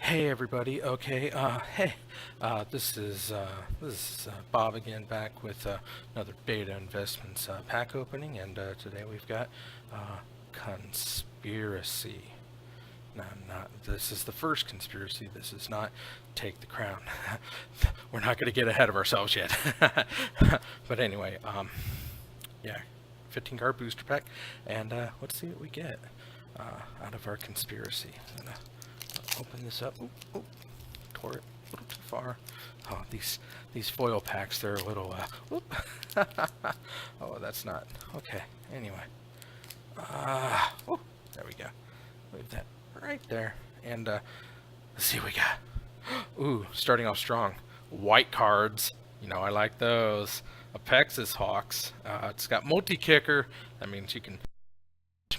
Hey everybody. Okay. This is Bob again, back with another Beta Investments pack opening, and today we've got conspiracy. Now, not this is the first conspiracy. This is not take the crown. We're not going to get ahead of ourselves yet. But anyway, yeah, 15 card booster pack, and let's see what we get out of our conspiracy. Open this up. Oop, tore it a little too far. Oh, these foil packs, they're a little whoop. Oh, that's not okay. Anyway, there we go. Leave that right there, and let's see what we got. Ooh, starting off strong. White cards. You know I like those. Apexis Hawks. It's got multi-kicker. That means you can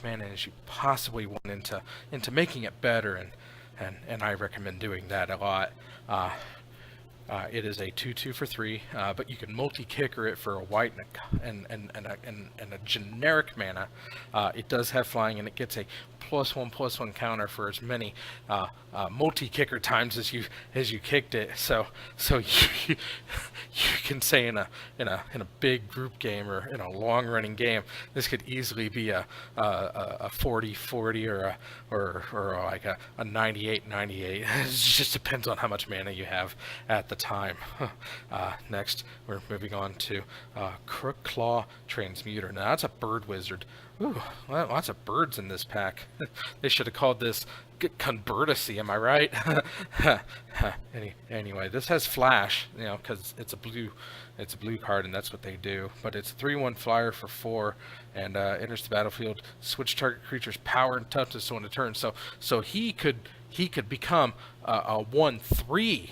mana as you possibly want into making it better, and I recommend doing that a lot. It is a 2/2 for 3, but you can multi-kicker it for a white and a generic mana. It does have flying, and it gets a +1/+1 counter for as many multi-kicker times as you kicked it. So you can say in a big group game or in a long-running game, this could easily be a 40/40 or like a 98/98. It just depends on how much mana you have at the time. Next, we're moving on to Crook Claw Transmuter. Now that's a bird wizard. Ooh, lots of birds in this pack. They should have called this Converticy, am I right? Anyway, this has flash, you know, because it's a blue card, and that's what they do. But it's a 3/1 flyer for 4, and enters the battlefield. Switch target creature's power and toughness on a turn. So he could become a 1/3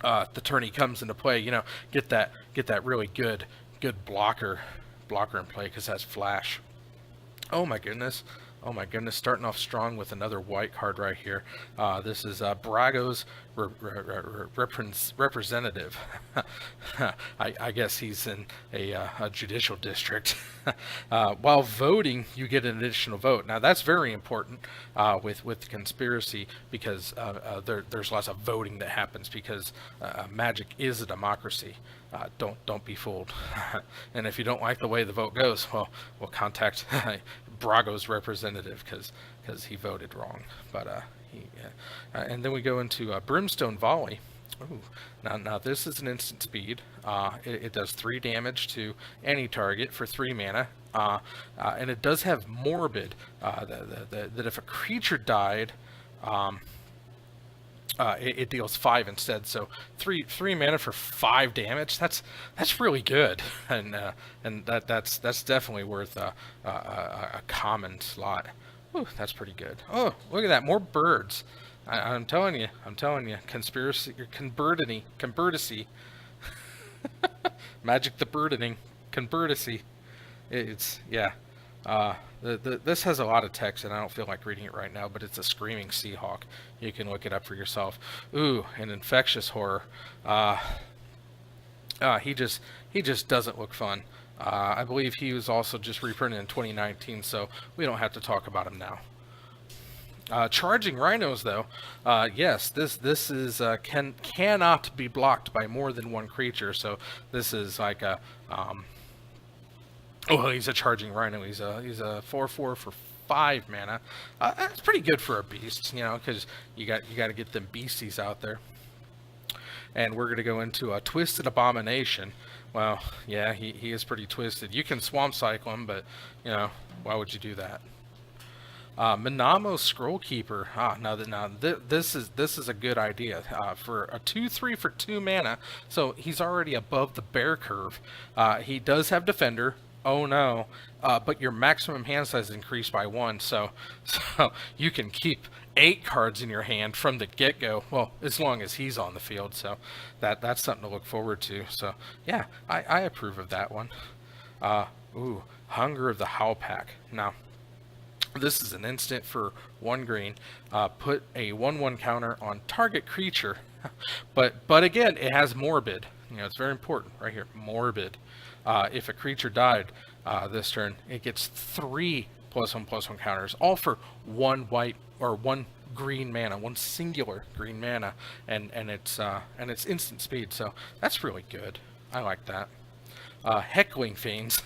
the turn he comes into play. You know, get that really good blocker in play because that's flash. Oh my goodness, starting off strong with another white card right here. This is Brago's representative. I guess he's in a judicial district. While voting, you get an additional vote. Now that's very important with conspiracy, because there's lots of voting that happens, because Magic is a democracy. Don't be fooled. And if you don't like the way the vote goes, well, we'll contact Brago's representative, because he voted wrong. But and then we go into Brimstone Volley. Ooh. Now this is an instant speed. It does 3 damage to any target for 3 mana, and it does have Morbid. That if a creature died, it deals 5 instead. So 3 mana for 5 damage. That's really good, and that's definitely worth a common slot. Ooh, that's pretty good. Oh, look at that, more birds. I'm telling you, conspiracy, converticy, Magic the Burdening, converticy. It's yeah. This has a lot of text, and I don't feel like reading it right now, but it's a Screaming Seahawk. You can look it up for yourself. Ooh, an Infectious Horror. He just doesn't look fun. I believe he was also just reprinted in 2019, so we don't have to talk about him now. Charging Rhinos, though, yes, this is cannot be blocked by more than one creature. So this is like a oh, he's a Charging Rhino. He's a 4/4 for 5 mana. That's pretty good for a beast, you know, because you got to get them beasties out there. And we're gonna go into a Twisted Abomination. Well, yeah, he is pretty twisted. You can Swamp Cycle him, but you know, why would you do that? Minamo Scrollkeeper. This is a good idea for a 2/3 for 2 mana. So he's already above the bear curve. He does have Defender. Oh no, but your maximum hand size is increased by 1, so you can keep 8 cards in your hand from the get-go. Well, as long as he's on the field, so that's something to look forward to. So yeah, I approve of that one. Ooh, Hunger of the Howl Pack. Now, this is an instant for 1 green. Put a 1/1 counter on target creature, but again, it has Morbid. You know, it's very important right here. Morbid. If a creature died this turn, it gets 3 +1/+1 counters, all for 1 white or 1 green mana, one singular green mana, and it's instant speed. So that's really good. I like that. Heckling fiends.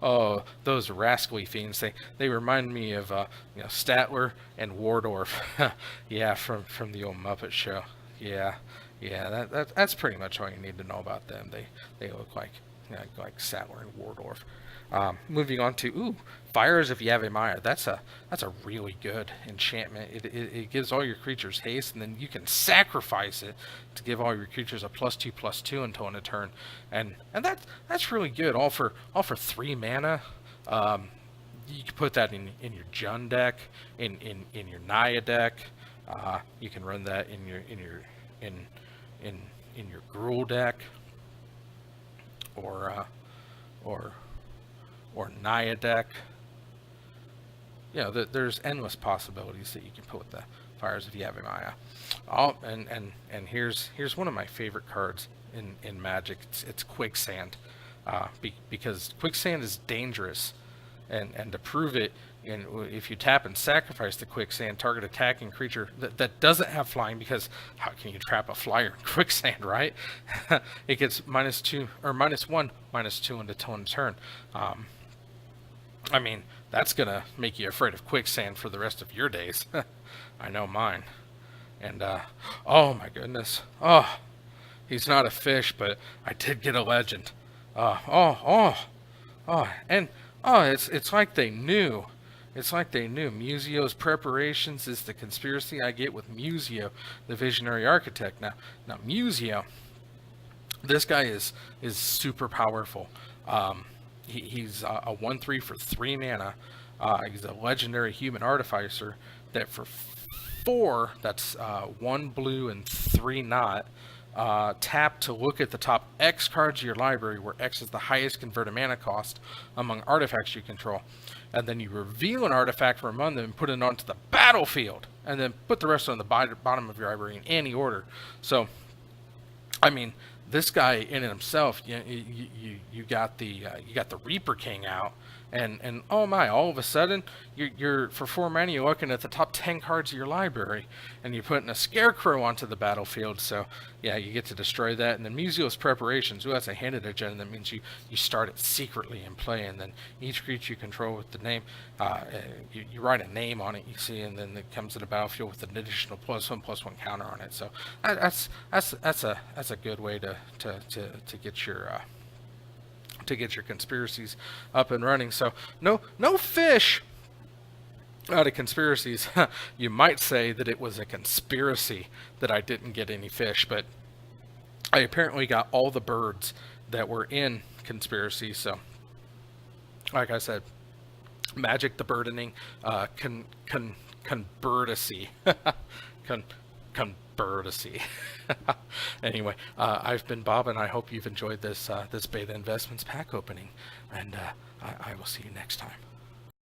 Oh, those rascally fiends. They remind me of Statler and Wardorf. Yeah, from the old Muppet Show. Yeah, yeah. That's pretty much all you need to know about them. They look like Statler and Wardorf. Moving on to Fires of Yavimaya. That's a really good enchantment. It gives all your creatures haste, and then you can sacrifice it to give all your creatures a +2/+2 until end of turn, and that's really good. All for 3 mana. You can put that in your Jund deck, in your Naya deck. You can run that in your Gruul deck, or Naya deck. There's endless possibilities that you can put with the Fires of Yavimaya. Oh, and here's one of my favorite cards in Magic. It's Quicksand, because Quicksand is dangerous, and to prove it, if you tap and sacrifice the Quicksand, target attacking creature that doesn't have flying, because how can you trap a flyer in Quicksand, right? It gets -2 or -1, -2 until end of turn. I mean, that's gonna make you afraid of Quicksand for the rest of your days. I know mine. And oh my goodness. Oh, he's not a fish, but I did get a legend. It's like they knew. It's like they knew. Museo's preparations is the conspiracy I get with Museo, the visionary architect. Now Museo, this guy is super powerful. He's a 1/3 for 3 mana. He's a legendary human artificer that for 4, that's 1 blue and 3 not. Tap to look at the top X cards of your library, where X is the highest converted mana cost among artifacts you control. And then you reveal an artifact from among them and put it onto the battlefield. And then put the rest on the bottom of your library in any order. So, I mean, this guy in himself, you got the Reaper King out, and oh my! All of a sudden, you're for 4 mana, you're looking at the top 10 cards of your library, and you're putting a Scarecrow onto the battlefield. So yeah, you get to destroy that. And then Museo's preparations. That's a handed agenda. That means you start it secretly in play, and then each creature you control with the name, you write a name on it. You see, and then it comes to the battlefield with an additional +1/+1 counter on it. So that's a good way to get your conspiracies up and running. So no fish out of conspiracies. You might say that it was a conspiracy that I didn't get any fish, but I apparently got all the birds that were in conspiracy. So like I said, Magic the Burdening, conspiracy. Conspiracy. Anyway, I've been Bob, and I hope you've enjoyed this Beta Investments pack opening, and I will see you next time.